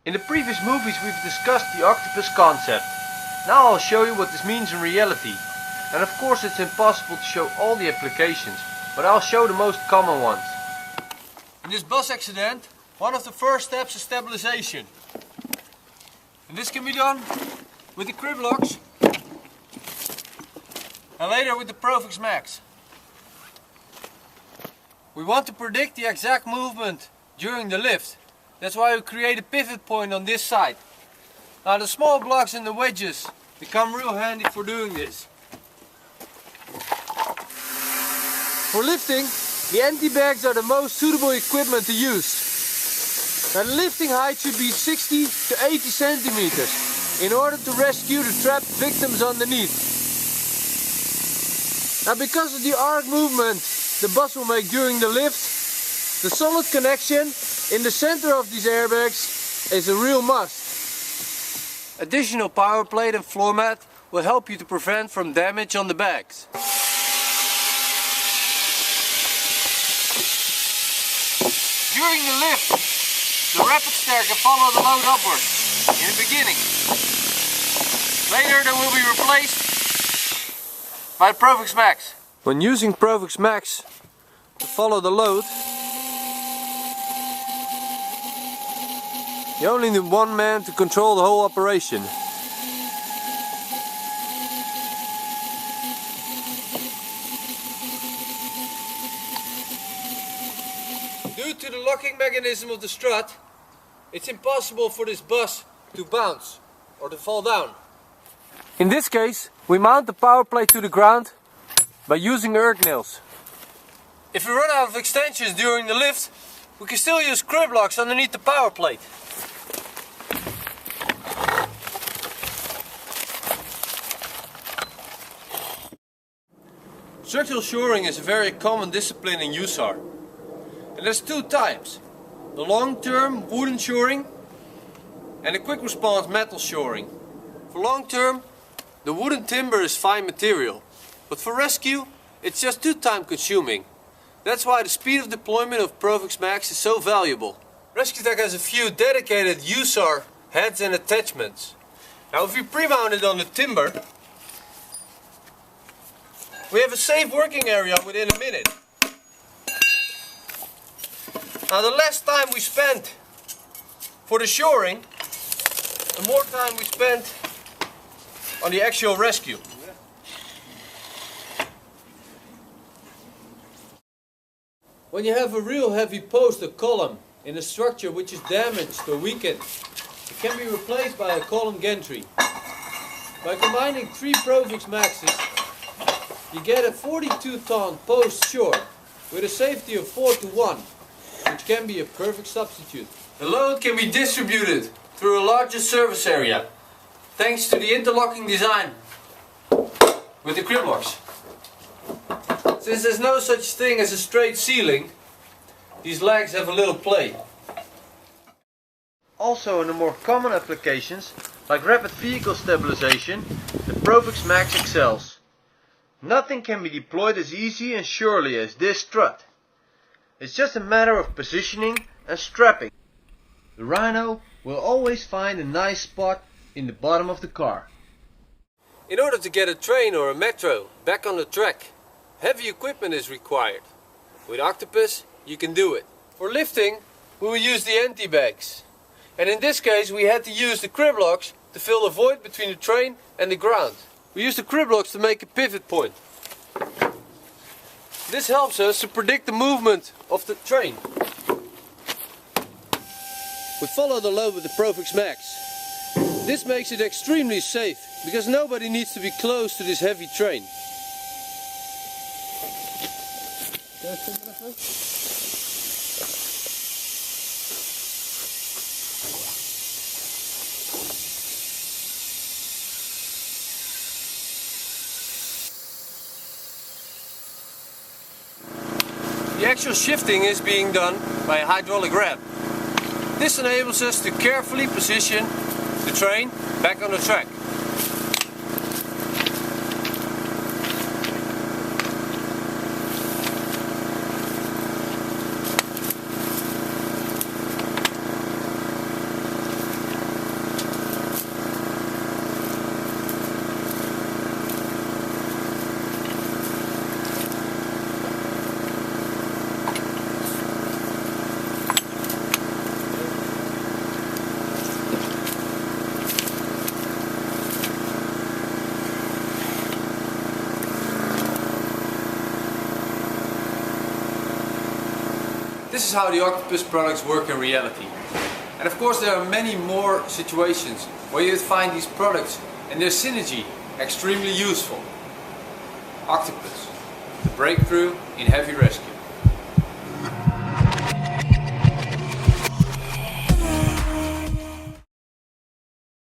In the previous movies we've discussed the octopus concept. Now I'll show you what this means in reality. And of course it's impossible to show all the applications, but I'll show the most common ones. In this bus accident, one of the first steps is stabilization. And this can be done with the crib locks and later with the Profix Max. We want to predict the exact movement during the lift. That's why we create a pivot point on this side. Now the small blocks and the wedges become real handy for doing this. For lifting, the anti-bags are the most suitable equipment to use. Now the lifting height should be 60 to 80 centimeters in order to rescue the trapped victims underneath. Now because of the arc movement the bus will make during the lift, the solid connection in the center of these airbags is a real must. Additional power plate and floor mat will help you to prevent from damage on the bags. During the lift, the rapid stair can follow the load upward in the beginning. Later they will be replaced by Profix Max. When using Profix Max to follow the load, you only need one man to control the whole operation. Due to the locking mechanism of the strut, it's impossible for this bus to bounce or to fall down. In this case, we mount the power plate to the ground by using earth nails. If we run out of extensions during the lift, we can still use crib locks underneath the power plate. Structural shoring is a very common discipline in USAR. And there's two types. The long-term wooden shoring and the quick response metal shoring. For long-term, the wooden timber is fine material. But for rescue, it's just too time consuming. That's why the speed of deployment of Profix Max is so valuable. RESQTEC has a few dedicated USAR heads and attachments. Now if we pre-mount it on the timber, we have a safe working area within a minute. Now the less time we spend for the shoring, the more time we spend on the actual rescue. When you have a real heavy post or column in a structure which is damaged or weakened, it can be replaced by a column gantry. By combining 3 Profix Maxes, you get a 42-ton post short with a safety of 4:1, which can be a perfect substitute. The load can be distributed through a larger surface area, thanks to the interlocking design with the crib locks. Since there's no such thing as a straight ceiling, these legs have a little play. Also in the more common applications, like rapid vehicle stabilization, the Profix Max excels. Nothing can be deployed as easy and surely as this strut. It's just a matter of positioning and strapping. The Rhino will always find a nice spot in the bottom of the car. In order to get a train or a metro back on the track, heavy equipment is required. With Octopus, you can do it. For lifting, we will use the anti-bags. And in this case, we had to use the crib locks to fill the void between the train and the ground. We use the crib locks to make a pivot point. This helps us to predict the movement of the train. We follow the load with the Profix Max. This makes it extremely safe, because nobody needs to be close to this heavy train. The actual shifting is being done by a hydraulic ramp. This enables us to carefully position the train back on the track. This is how the Octopus products work in reality. And of course there are many more situations where you find these products and their synergy extremely useful. Octopus, the breakthrough in heavy rescue.